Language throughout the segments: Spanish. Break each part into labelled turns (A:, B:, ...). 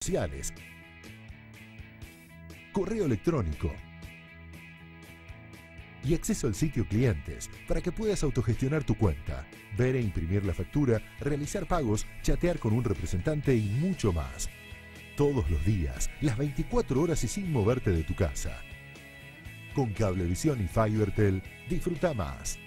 A: sociales, correo electrónico y acceso al sitio clientes para que puedas autogestionar tu cuenta, ver e imprimir la factura, realizar pagos, chatear con un representante y mucho más. Todos los días, las 24 horas y sin moverte de tu casa. Con Cablevisión y Fibertel, disfruta más.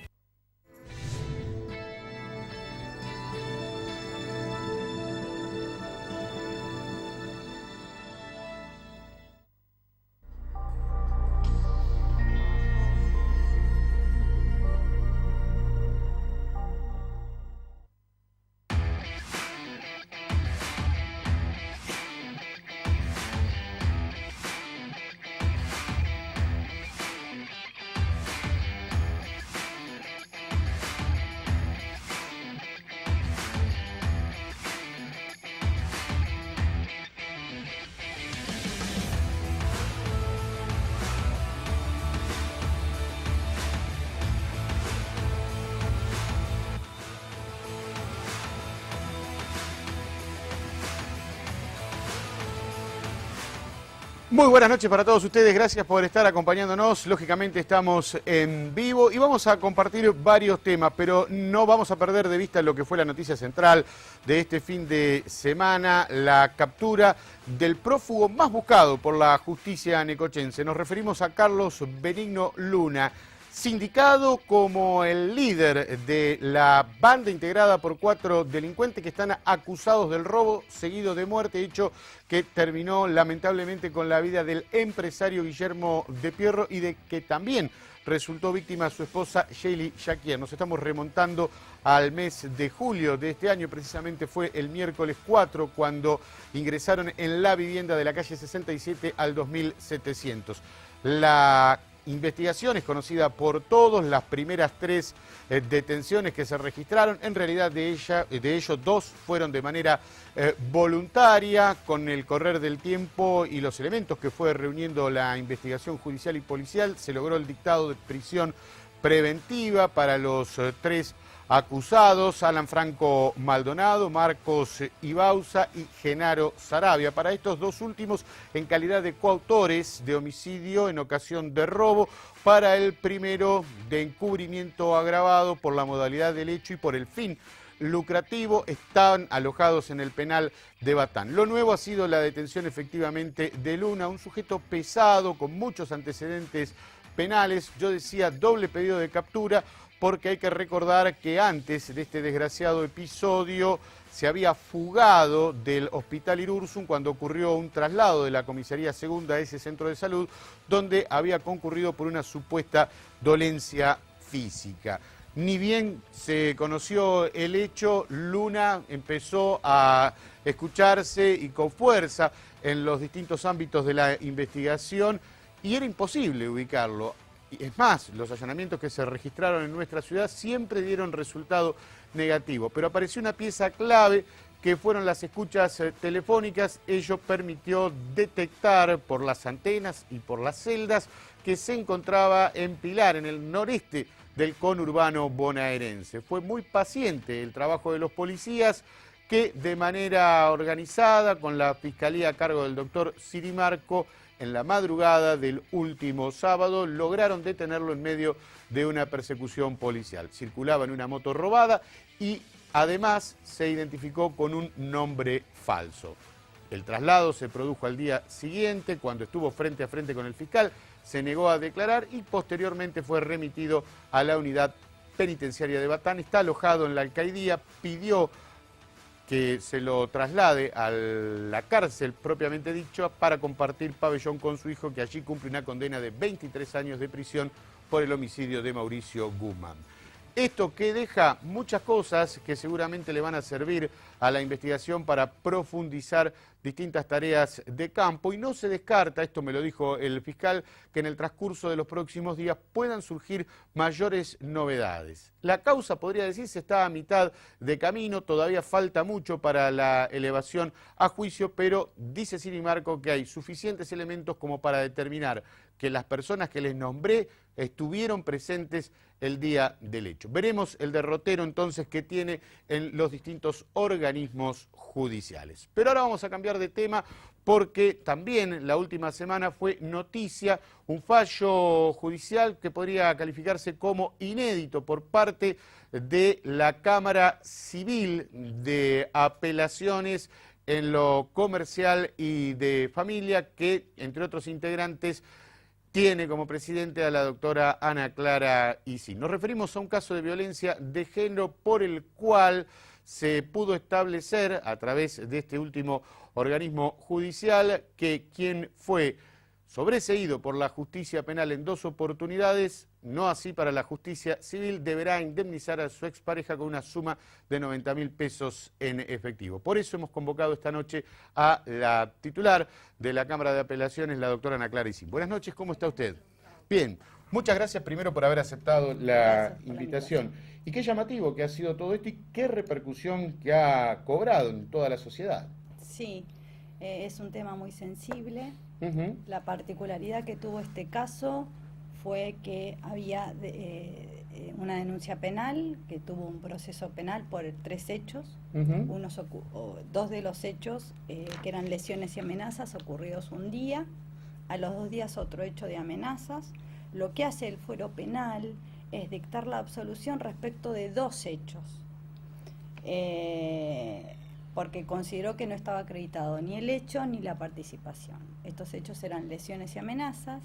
B: Muy buenas noches para todos ustedes, gracias por estar acompañándonos. Lógicamente estamos en vivo y vamos a compartir varios temas, pero no vamos a perder de vista lo que fue la noticia central de este fin de semana, la captura del prófugo más buscado por la justicia necochense. Nos referimos a Carlos Benigno Luna, sindicado como el líder de la banda integrada por 4 delincuentes que están acusados del robo seguido de muerte, hecho que terminó lamentablemente con la vida del empresario Guillermo de Pierro y de que también resultó víctima su esposa Shelly Jaquier. Nos estamos remontando al mes de julio de este año, precisamente fue el miércoles 4 cuando ingresaron en la vivienda de la calle 67 al 2700. La investigación es conocida por todos, las primeras 3 detenciones que se registraron, en realidad de ellos 2 fueron de manera voluntaria. Con el correr del tiempo y los elementos que fue reuniendo la investigación judicial y policial, se logró el dictado de prisión preventiva para los 3 acusados: Alan Franco Maldonado, Marcos Ibauza y Genaro Sarabia. Para estos 2 últimos, en calidad de coautores de homicidio en ocasión de robo, para el primero de encubrimiento agravado por la modalidad del hecho y por el fin lucrativo, están alojados en el penal de Batán. Lo nuevo ha sido la detención efectivamente de Luna, un sujeto pesado con muchos antecedentes penales. Yo decía doble pedido de captura, porque hay que recordar que antes de este desgraciado episodio se había fugado del Hospital Iriursun cuando ocurrió un traslado de la comisaría segunda a ese centro de salud, donde había concurrido por una supuesta dolencia física. Ni bien se conoció el hecho, Luna empezó a escucharse y con fuerza en los distintos ámbitos de la investigación y era imposible ubicarlo. Es más, los allanamientos que se registraron en nuestra ciudad siempre dieron resultado negativo, pero apareció una pieza clave que fueron las escuchas telefónicas. Ello permitió detectar por las antenas y por las celdas que se encontraba en Pilar, en el noreste del conurbano bonaerense. Fue muy paciente el trabajo de los policías que de manera organizada, con la fiscalía a cargo del doctor Sirimarco, en la madrugada del último sábado lograron detenerlo en medio de una persecución policial. Circulaba en una moto robada y además se identificó con un nombre falso. El traslado se produjo al día siguiente, cuando estuvo frente a frente con el fiscal, se negó a declarar y posteriormente fue remitido a la unidad penitenciaria de Batán. Está alojado en la alcaidía, pidió que se lo traslade a la cárcel propiamente dicho para compartir pabellón con su hijo, que allí cumple una condena de 23 años de prisión por el homicidio de Mauricio Guzmán. Esto que deja muchas cosas que seguramente le van a servir a la investigación para profundizar distintas tareas de campo, y no se descarta, esto me lo dijo el fiscal, que en el transcurso de los próximos días puedan surgir mayores novedades. La causa, podría decirse, está a mitad de camino, todavía falta mucho para la elevación a juicio, pero dice Sirimarco que hay suficientes elementos como para determinar que las personas que les nombré estuvieron presentes el día del hecho. Veremos el derrotero entonces que tiene en los distintos organismos judiciales. Pero ahora vamos a cambiar cambiar de tema porque también la última semana fue noticia un fallo judicial que podría calificarse como inédito por parte de la Cámara Civil de Apelaciones en lo comercial y de familia, que entre otros integrantes tiene como presidente a la doctora Ana Clara Ising. Nos referimos a un caso de violencia de género por el cual se pudo establecer a través de este último organismo judicial que quien fue sobreseído por la justicia penal en 2 oportunidades, no así para la justicia civil, deberá indemnizar a su expareja con una suma de 90.000 pesos en efectivo. Por eso hemos convocado esta noche a la titular de la Cámara de Apelaciones, la doctora Ana Clara Ising. Buenas noches, ¿cómo está usted? Bien, muchas gracias primero por haber aceptado la invitación. Y qué llamativo que ha sido todo esto y qué repercusión que ha cobrado en toda la sociedad.
C: Sí, es un tema muy sensible.
B: La
C: particularidad que tuvo este caso fue que había una denuncia penal, que tuvo un proceso penal por 3 hechos. 2 de los hechos, que eran lesiones y amenazas, ocurridos un día. A los 2 días otro hecho de amenazas. Lo que hace el fuero penal es dictar la absolución respecto de 2 hechos. Porque consideró que no estaba acreditado ni el hecho ni la participación. Estos hechos eran lesiones y amenazas.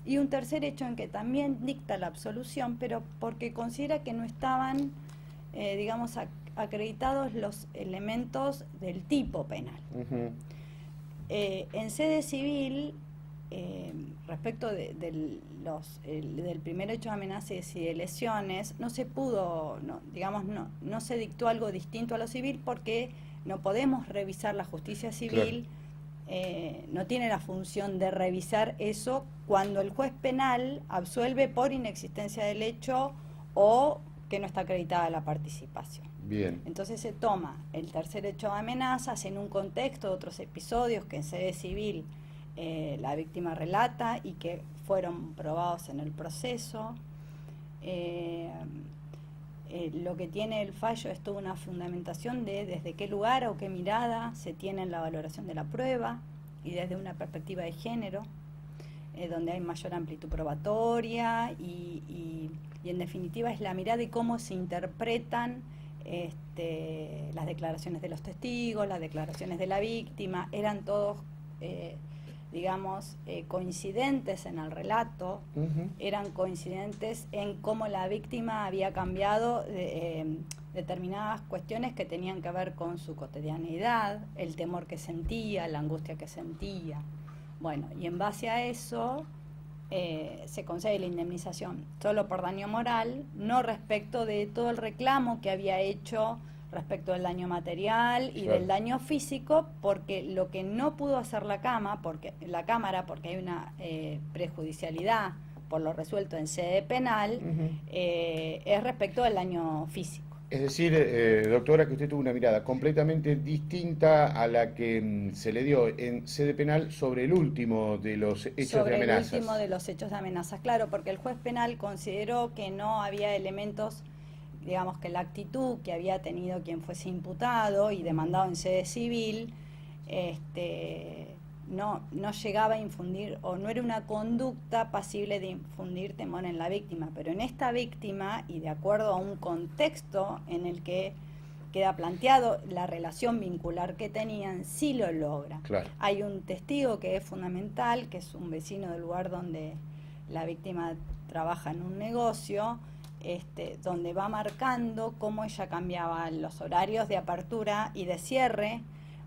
C: Y un tercer hecho en que también dicta la absolución, pero porque considera que no estaban, acreditados los elementos del tipo penal. En sede civil, respecto del primer hecho de amenazas y de lesiones, no se pudo, no se dictó algo distinto a lo civil porque no podemos revisar la justicia civil, no tiene la función de revisar eso cuando el juez penal absuelve por inexistencia del hecho o que no está acreditada la participación.
B: Bien.
C: Entonces se toma el tercer hecho de amenazas en un contexto de otros episodios que en sede civil la víctima relata y que fueron probados en el proceso. Lo que tiene el fallo es toda una fundamentación de desde qué lugar o qué mirada se tiene en la valoración de la prueba y desde una perspectiva de género, donde hay mayor amplitud probatoria y en definitiva es la mirada de cómo se interpretan las declaraciones de los testigos, las declaraciones de la víctima. Eran todos coincidentes en el relato, eran coincidentes en cómo la víctima había cambiado determinadas cuestiones que tenían que ver con su cotidianeidad, el temor que sentía, la angustia que sentía. Bueno, y en base a eso se concede la indemnización solo por daño moral, no respecto de todo el reclamo que había hecho respecto del daño material y del daño físico, porque lo que no pudo hacer la Cámara, porque hay una prejudicialidad por lo resuelto en sede penal, es respecto del daño físico.
B: Es decir, doctora, que usted tuvo una mirada completamente distinta a la que se le dio en sede penal sobre el último de los hechos de amenazas.
C: Sobre el último de los hechos de amenazas, claro, porque el juez penal consideró que no había elementos, que la actitud que había tenido quien fuese imputado y demandado en sede civil no llegaba a infundir, o no era una conducta pasible de infundir temor en la víctima, pero en esta víctima, y de acuerdo a un contexto en el que queda planteado la relación vincular que tenían, sí lo logra.
B: Claro.
C: Hay un testigo que es fundamental, que es un vecino del lugar donde la víctima trabaja en un negocio, donde va marcando cómo ella cambiaba los horarios de apertura y de cierre,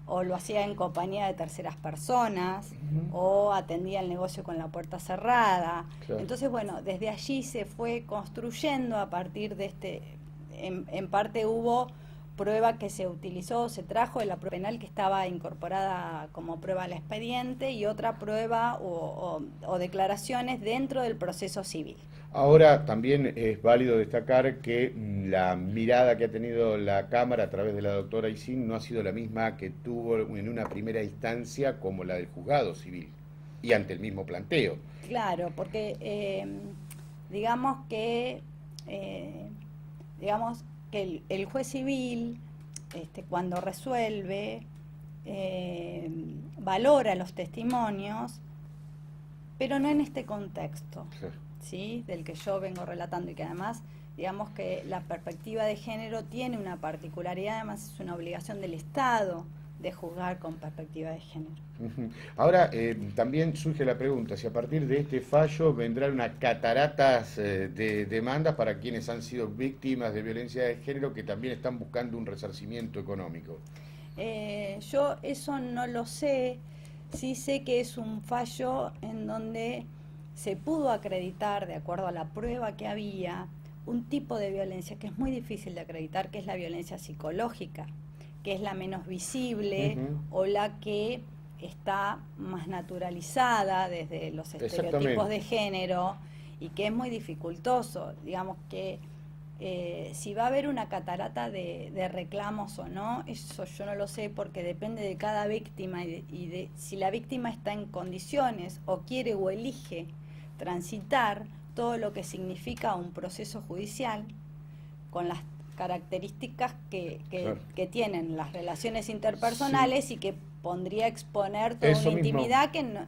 C: o lo hacía en compañía de terceras personas, o atendía el negocio con la puerta cerrada. Claro. Entonces, bueno, desde allí se fue construyendo a partir de en parte hubo prueba que se utilizó, se trajo de la prueba penal que estaba incorporada como prueba al expediente y otra prueba o declaraciones dentro del proceso civil.
B: Ahora también es válido destacar que la mirada que ha tenido la Cámara a través de la doctora Ising no ha sido la misma que tuvo en una primera instancia como la del juzgado civil y ante el mismo planteo.
C: Claro, porque digamos que el juez civil cuando resuelve valora los testimonios, pero no en este contexto,
B: Sí.
C: ¿sí? Del que yo vengo relatando, y que además, digamos que la perspectiva de género tiene una particularidad, además es una obligación del Estado de juzgar con perspectiva de género.
B: Ahora, también surge la pregunta, si a partir de este fallo vendrán unas cataratas de demandas para quienes han sido víctimas de violencia de género que también están buscando un resarcimiento económico.
C: Yo eso no lo sé, sí sé que es un fallo en donde se pudo acreditar, de acuerdo a la prueba que había, un tipo de violencia que es muy difícil de acreditar, que es la violencia psicológica, que es la menos visible o la que está más naturalizada desde los estereotipos de género, y que es muy dificultoso. Digamos que si va a haber una catarata de reclamos o no, eso yo no lo sé, porque depende de cada víctima y de si la víctima está en condiciones o quiere o elige transitar todo lo que significa un proceso judicial con las características que tienen las relaciones interpersonales, y que pondría a exponer toda
B: Eso
C: una
B: mismo.
C: intimidad que no,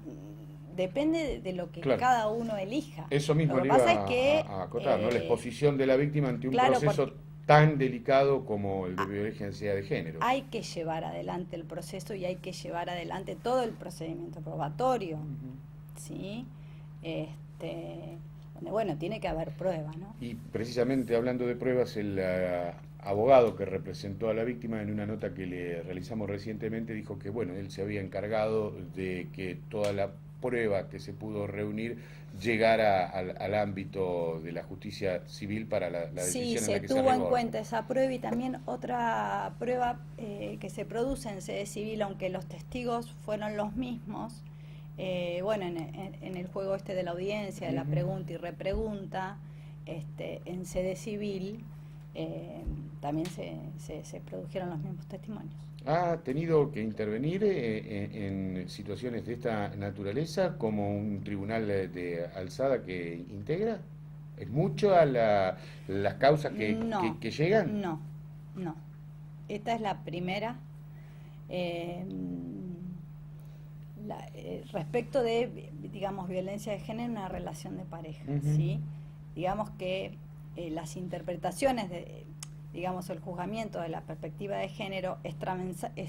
C: depende de lo que cada uno elija.
B: Eso mismo
C: lo que
B: le iba
C: pasa es que,
B: a acotar, ¿no? La exposición de la víctima ante un proceso
C: porque
B: tan delicado como el de violencia de género.
C: hay que llevar adelante el proceso y hay que llevar adelante todo el procedimiento probatorio, ¿sí? Donde, bueno, tiene que haber prueba, ¿no?
B: Y precisamente hablando de pruebas, el abogado que representó a la víctima en una nota que le realizamos recientemente dijo que, bueno, él se había encargado de que toda la prueba que se pudo reunir llegara al ámbito de la justicia civil para la decisión en la que se
C: Sí, se tuvo en cuenta esa prueba, y también otra prueba que se produce en sede civil, aunque los testigos fueron los mismos. Bueno, en el juego este de la audiencia, de la pregunta y repregunta, en sede civil también se produjeron los mismos testimonios.
B: ¿Ha tenido que intervenir en situaciones de esta naturaleza como un tribunal de alzada que integra? ¿Es mucho a las causas que llegan?
C: No. Esta es la primera. Respecto de, digamos, violencia de género en una relación de pareja, ¿sí? Digamos que las interpretaciones digamos, el juzgamiento de la perspectiva de género es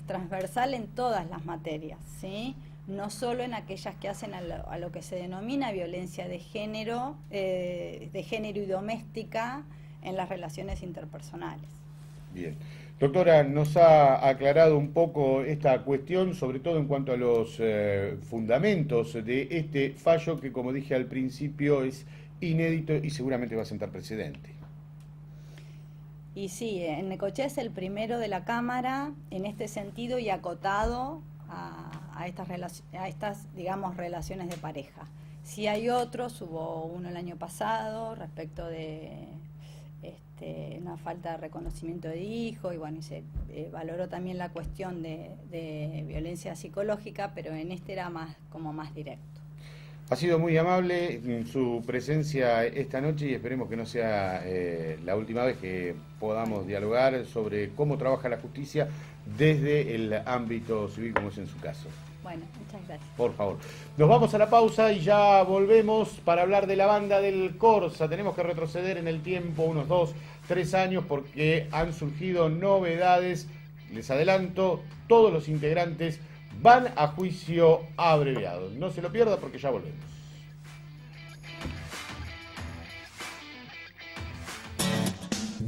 C: transversal en todas las materias, ¿sí? No solo en aquellas que hacen a lo que se denomina violencia de género y doméstica en las relaciones interpersonales.
B: Bien. Doctora, nos ha aclarado un poco esta cuestión, sobre todo en cuanto a los fundamentos de este fallo que, como dije al principio, es inédito y seguramente va a sentar precedente.
C: Y sí, en Necochea es el primero de la Cámara en este sentido y acotado a estas, digamos, relaciones de pareja. Sí hay otros, hubo uno el año pasado respecto de una falta de reconocimiento de hijo, y bueno, y se valoró también la cuestión de violencia psicológica, pero en este era más directo.
B: Ha sido muy amable su presencia esta noche y esperemos que no sea la última vez que podamos dialogar sobre cómo trabaja la justicia desde el ámbito civil, como es en su caso.
C: Bueno, muchas gracias.
B: Por favor. Nos vamos a la pausa y ya volvemos para hablar de la banda del Corsa. Tenemos que retroceder en el tiempo unos 2-3 años porque han surgido novedades. Les adelanto, todos los integrantes van a juicio abreviado. No se lo pierda porque ya volvemos.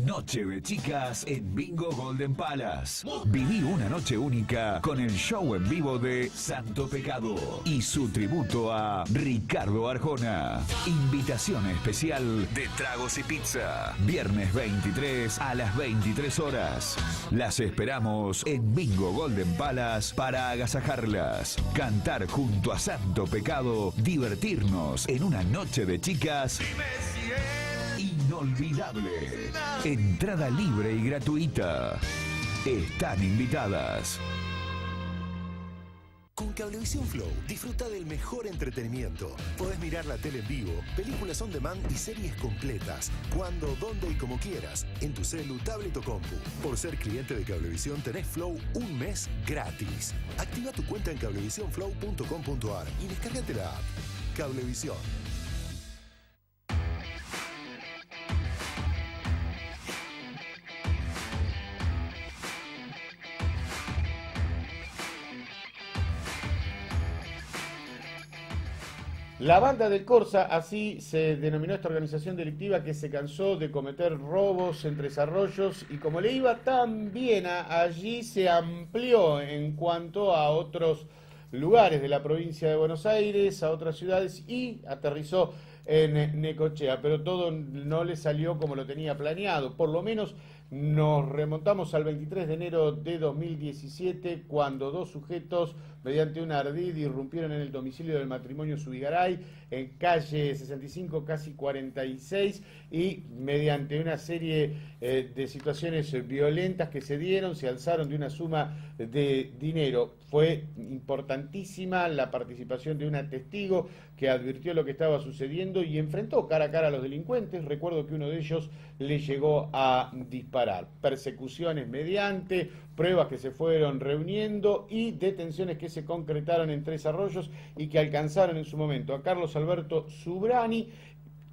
D: Noche de chicas en Bingo Golden Palace. Viví una noche única con el show en vivo de Santo Pecado y su tributo a Ricardo Arjona. Invitación especial de Tragos y Pizza. Viernes 23 a las 23 horas. Las esperamos en Bingo Golden Palace para agasajarlas, cantar junto a Santo Pecado, divertirnos en una noche de chicas inolvidable. Entrada libre y gratuita. Están invitadas.
A: Cablevisión Flow, disfruta del mejor entretenimiento. Podés mirar la tele en vivo, películas on demand y series completas, cuando, dónde y como quieras, en tu celu, tablet o compu. Por ser cliente de Cablevisión tenés Flow un mes gratis. Activa tu cuenta en cablevisionflow.com.ar y descárgate la app. Cablevisión.
B: La banda del Corsa, así se denominó esta organización delictiva que se cansó de cometer robos en Tres Arroyos y como le iba tan bien allí, se amplió en cuanto a otros lugares de la provincia de Buenos Aires, a otras ciudades y aterrizó en Necochea, pero todo no le salió como lo tenía planeado. Por lo menos nos remontamos al 23 de enero de 2017, cuando dos sujetos, mediante un ardid, irrumpieron en el domicilio del matrimonio Subigaray, en calle 65, casi 46, y mediante una serie de situaciones violentas que se dieron, se alzaron de una suma de dinero. Fue importantísima la participación de una testigo que advirtió lo que estaba sucediendo y enfrentó cara a cara a los delincuentes. Recuerdo que uno de ellos le llegó a disparar. Persecuciones mediante, pruebas que se fueron reuniendo y detenciones que se concretaron en Tres Arroyos y que alcanzaron en su momento a Carlos Alberto Zubrani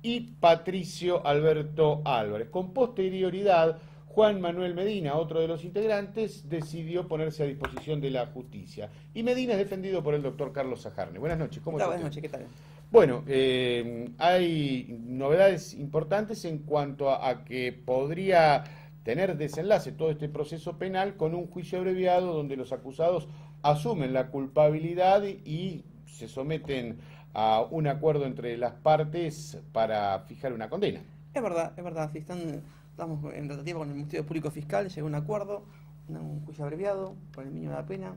B: y Patricio Alberto Álvarez. Con posterioridad, Juan Manuel Medina, otro de los integrantes, decidió ponerse a disposición de la justicia. Y Medina es defendido por el doctor Carlos Sajarne. Buenas noches, ¿cómo está?
E: Buenas noches, ¿qué tal?
B: Bueno, hay novedades importantes en cuanto a que podría tener desenlace todo este proceso penal con un juicio abreviado donde los acusados asumen la culpabilidad y se someten a un acuerdo entre las partes para fijar una condena.
E: Es verdad, si estamos en tratativa con el Ministerio Público Fiscal, llegó a un acuerdo, un juicio abreviado por el mínimo de la pena.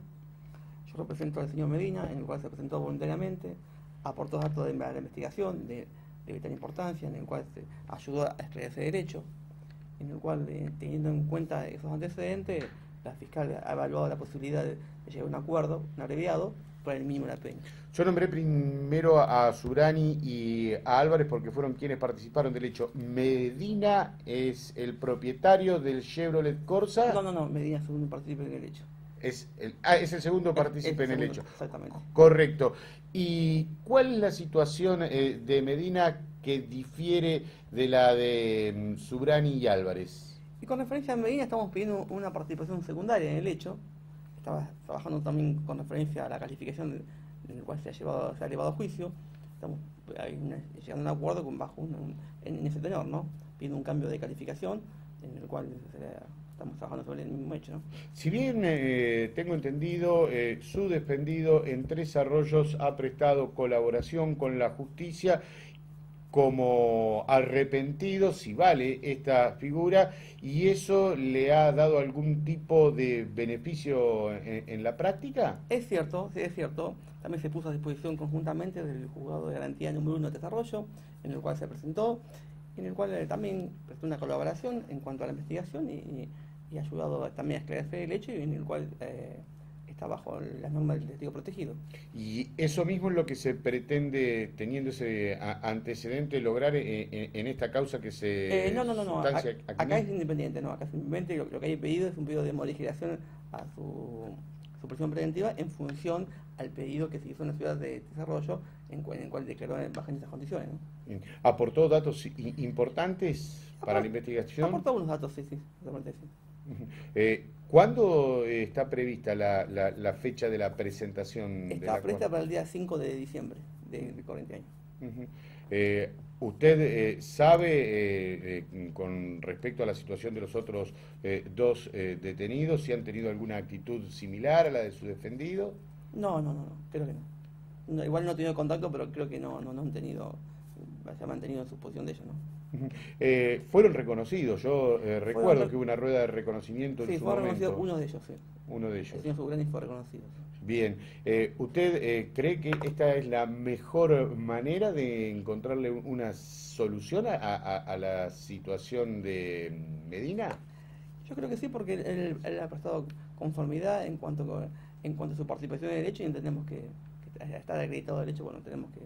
E: Yo represento al señor Medina, en el cual se presentó voluntariamente, aportó datos de la investigación de vital importancia, en el cual se ayudó a esclarecer derecho, en el cual, teniendo en cuenta esos antecedentes, la fiscal ha evaluado la posibilidad de llegar a un acuerdo, un abreviado, por el mínimo de la pena.
B: Yo nombré primero a Zubrani y a Álvarez porque fueron quienes participaron del hecho. Medina es el propietario del Chevrolet Corsa.
E: No, Medina es el segundo partícipe en el hecho.
B: Es el segundo partícipe en el hecho.
E: Exactamente.
B: Correcto. ¿Y cuál es la situación de Medina que difiere de la de Zubrani y Álvarez?
E: Y con referencia a Medina estamos pidiendo una participación secundaria en el hecho. Estaba trabajando también con referencia a la calificación en el cual se ha elevado a juicio. Estamos llegando a un acuerdo en ese tenor, ¿no? Pidiendo un cambio de calificación en el cual estamos trabajando sobre el mismo hecho, ¿no?
B: Si bien tengo entendido, su defendido en Tres Arroyos ha prestado colaboración con la justicia como arrepentido, si vale esta figura, y eso le ha dado algún tipo de beneficio en la práctica.
E: Es cierto, sí, es cierto. También se puso a disposición conjuntamente del juzgado de garantía número 1 de Desarrollo, en el cual se presentó, en el cual también prestó una colaboración en cuanto a la investigación y ha ayudado también a esclarecer el hecho y en el cual está bajo las normas del testigo protegido.
B: Y eso mismo es lo que se pretende, teniendo ese antecedente, lograr en esta causa que se...
E: No. Acá es independiente, ¿no? Acá simplemente lo que hay pedido es un pedido de modificación a su prisión preventiva en función al pedido que se hizo en la ciudad de Desarrollo, en el cual declaró bajo en esas condiciones, ¿no?
B: ¿Aportó datos importantes para la investigación?
E: Aportó algunos datos, sí, realmente sí.
B: ¿Cuándo está prevista la fecha de la presentación?
E: Está prevista para el día 5 de diciembre de corriente año.
B: ¿Usted sabe, con respecto a la situación de los otros dos detenidos, si han tenido alguna actitud similar a la de su defendido?
E: No, creo que no. Igual no he tenido contacto, pero creo que no han tenido, se ha mantenido en su posición de ellos, ¿no?
B: Fueron reconocidos, yo recuerdo que hubo una rueda de reconocimiento en su momento.
E: Sí, fue reconocido uno de ellos, sí.
B: Uno de ellos.
E: El señor Zubrani fue reconocido.
B: Bien, ¿usted cree que esta es la mejor manera de encontrarle una solución a la situación de Medina?
E: Yo creo que sí, porque él ha prestado conformidad en cuanto en cuanto a su participación en el hecho, y entendemos que estar acreditado del hecho, bueno, tenemos que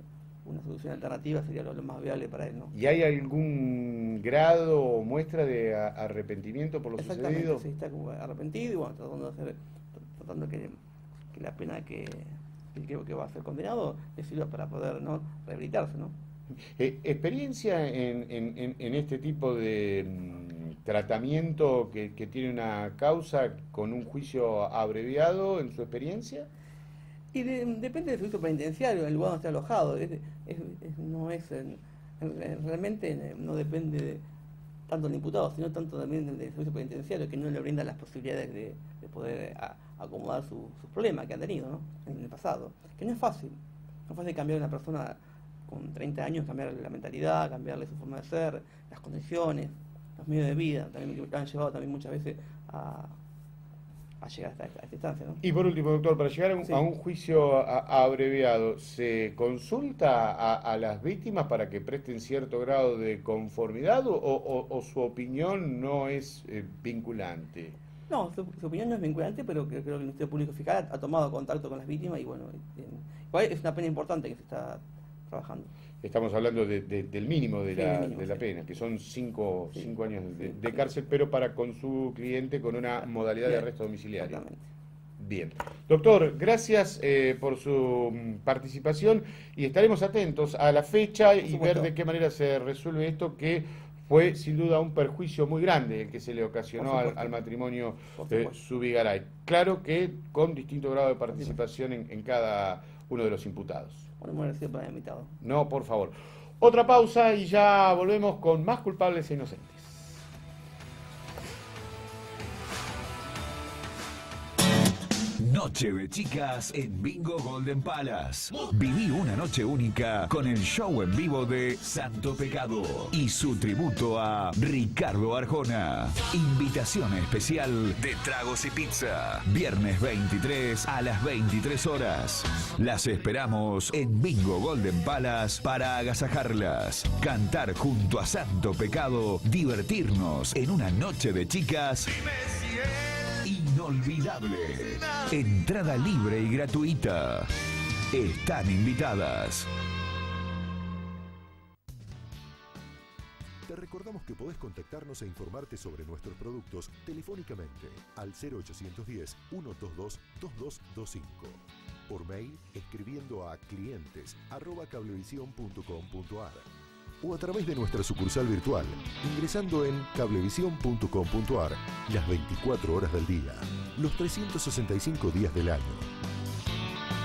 E: una solución alternativa sería lo más viable para él, ¿no?
B: ¿Y hay algún grado o muestra de arrepentimiento por lo sucedido?
E: Sí, está como arrepentido y bueno, tratando que la pena que va a ser condenado le sirva para poder, ¿no?, rehabilitarse, ¿no?
B: ¿Experiencia en este tipo de tratamiento que tiene una causa con un juicio abreviado en su experiencia?
E: Y depende del servicio penitenciario, el lugar donde esté alojado. Realmente no depende tanto del imputado, sino tanto también del servicio penitenciario, que no le brinda las posibilidades de poder acomodar sus problemas que han tenido, ¿no?, en el pasado. Que no es fácil. No es fácil cambiar a una persona con 30 años, cambiarle la mentalidad, cambiarle su forma de ser, las condiciones, los medios de vida, también que han llevado también muchas veces a llegar hasta esta instancia, ¿no?
B: Y por último, doctor, para llegar a un juicio abreviado, ¿se consulta a las víctimas para que presten cierto grado de conformidad o su opinión no es vinculante?
E: No, su opinión no es vinculante, pero creo que el Ministerio Público Fiscal ha tomado contacto con las víctimas y bueno, igual es una pena importante que se está trabajando.
B: Estamos hablando del mínimo de la pena, que son 5 años de cárcel, pero con su cliente con una modalidad de arresto domiciliario.
E: Exactamente.
B: Bien. Doctor, gracias por su participación y estaremos atentos a la fecha y ver de qué manera se resuelve esto, que fue sin duda un perjuicio muy grande el que se le ocasionó al matrimonio Zubigaray. Claro que con distinto grado de participación en cada uno de los imputados.
E: Bueno, gracias por haber invitado.
B: No, por favor. Otra pausa y ya volvemos con más culpables e inocentes.
D: Noche de chicas en Bingo Golden Palace. Viví una noche única con el show en vivo de Santo Pecado y su tributo a Ricardo Arjona. Invitación especial de Tragos y Pizza. Viernes 23 a las 23 horas. Las esperamos en Bingo Golden Palace para agasajarlas, cantar junto a Santo Pecado, divertirnos en una noche de chicas inolvidable. Entrada libre y gratuita. Están invitadas.
A: Te recordamos que podés contactarnos e informarte sobre nuestros productos telefónicamente al 0810-122-2225. Por mail escribiendo a clientes@cablevisión.com.ar o a través de nuestra sucursal virtual ingresando en cablevisión.com.ar las 24 horas del día, los 365 días del año.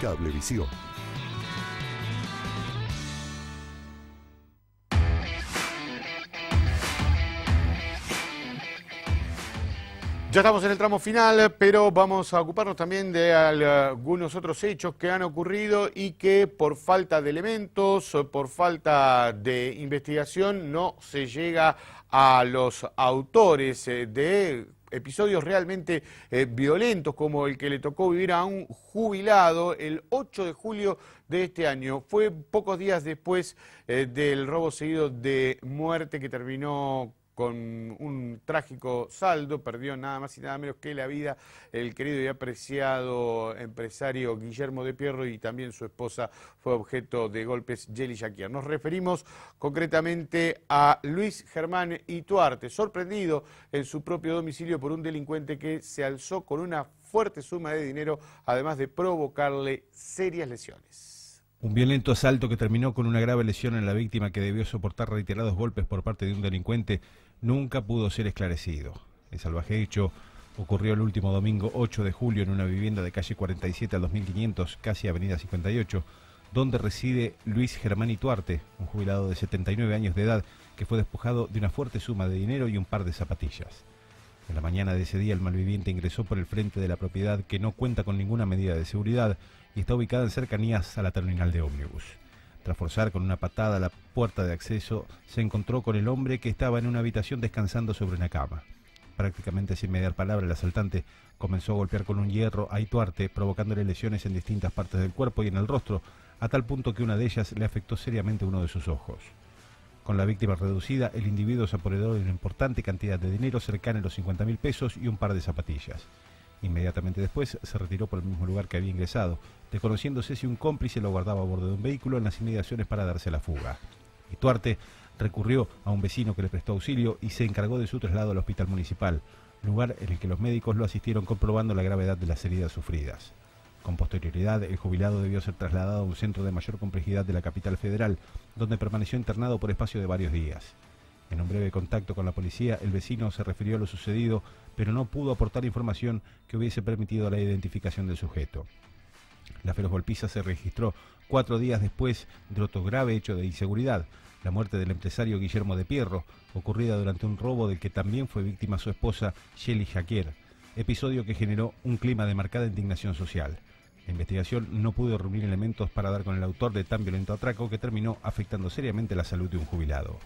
A: Cablevisión.
B: Ya estamos en el tramo final, pero vamos a ocuparnos también de algunos otros hechos que han ocurrido y que por falta de elementos, por falta de investigación, no se llega a los autores de episodios realmente violentos, como el que le tocó vivir a un jubilado el 8 de julio de este año. Fue pocos días después del robo seguido de muerte que terminó con un trágico saldo. Perdió nada más y nada menos que la vida el querido y apreciado empresario Guillermo de Pierro, y también su esposa fue objeto de golpes, Yeli Yaquier. Nos referimos concretamente a Luis Germán Ituarte, sorprendido en su propio domicilio por un delincuente que se alzó con una fuerte suma de dinero, además de provocarle serias lesiones.
F: Un violento asalto que terminó con una grave lesión en la víctima, que debió soportar reiterados golpes por parte de un delincuente, nunca pudo ser esclarecido. El salvaje hecho ocurrió el último domingo 8 de julio en una vivienda de calle 47 al 2500, casi avenida 58, donde reside Luis Germán Ituarte, un jubilado de 79 años de edad que fue despojado de una fuerte suma de dinero y un par de zapatillas. En la mañana de ese día el malviviente ingresó por el frente de la propiedad, que no cuenta con ninguna medida de seguridad y está ubicada en cercanías a la terminal de ómnibus. Tras forzar con una patada la puerta de acceso, se encontró con el hombre que estaba en una habitación descansando sobre una cama. Prácticamente sin mediar palabra, el asaltante comenzó a golpear con un hierro a Ituarte, provocándole lesiones en distintas partes del cuerpo y en el rostro, a tal punto que una de ellas le afectó seriamente uno de sus ojos. Con la víctima reducida, el individuo se apoderó de una importante cantidad de dinero, cercana a los 50.000 pesos y un par de zapatillas. Inmediatamente después se retiró por el mismo lugar que había ingresado, desconociéndose si un cómplice lo guardaba a bordo de un vehículo en las inmediaciones para darse la fuga. Ituarte recurrió a un vecino que le prestó auxilio y se encargó de su traslado al hospital municipal, lugar en el que los médicos lo asistieron comprobando la gravedad de las heridas sufridas. Con posterioridad, el jubilado debió ser trasladado a un centro de mayor complejidad de la capital federal, donde permaneció internado por espacio de varios días. En un breve contacto con la policía, el vecino se refirió a lo sucedido, pero no pudo aportar información que hubiese permitido la identificación del sujeto. La feroz golpiza se registró 4 días después de otro grave hecho de inseguridad, la muerte del empresario Guillermo de Pierro, ocurrida durante un robo del que también fue víctima su esposa Shelly Jaquier, episodio que generó un clima de marcada indignación social. La investigación no pudo reunir elementos para dar con el autor de tan violento atraco que terminó afectando seriamente la salud de un jubilado.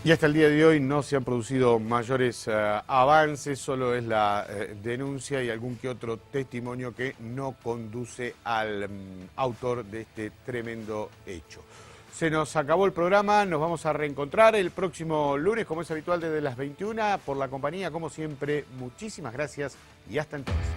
B: Y hasta el día de hoy no se han producido mayores avances, solo es la denuncia y algún que otro testimonio que no conduce al autor de este tremendo hecho. Se nos acabó el programa, nos vamos a reencontrar el próximo lunes, como es habitual, desde las 21, por la compañía, como siempre. Muchísimas gracias y hasta entonces.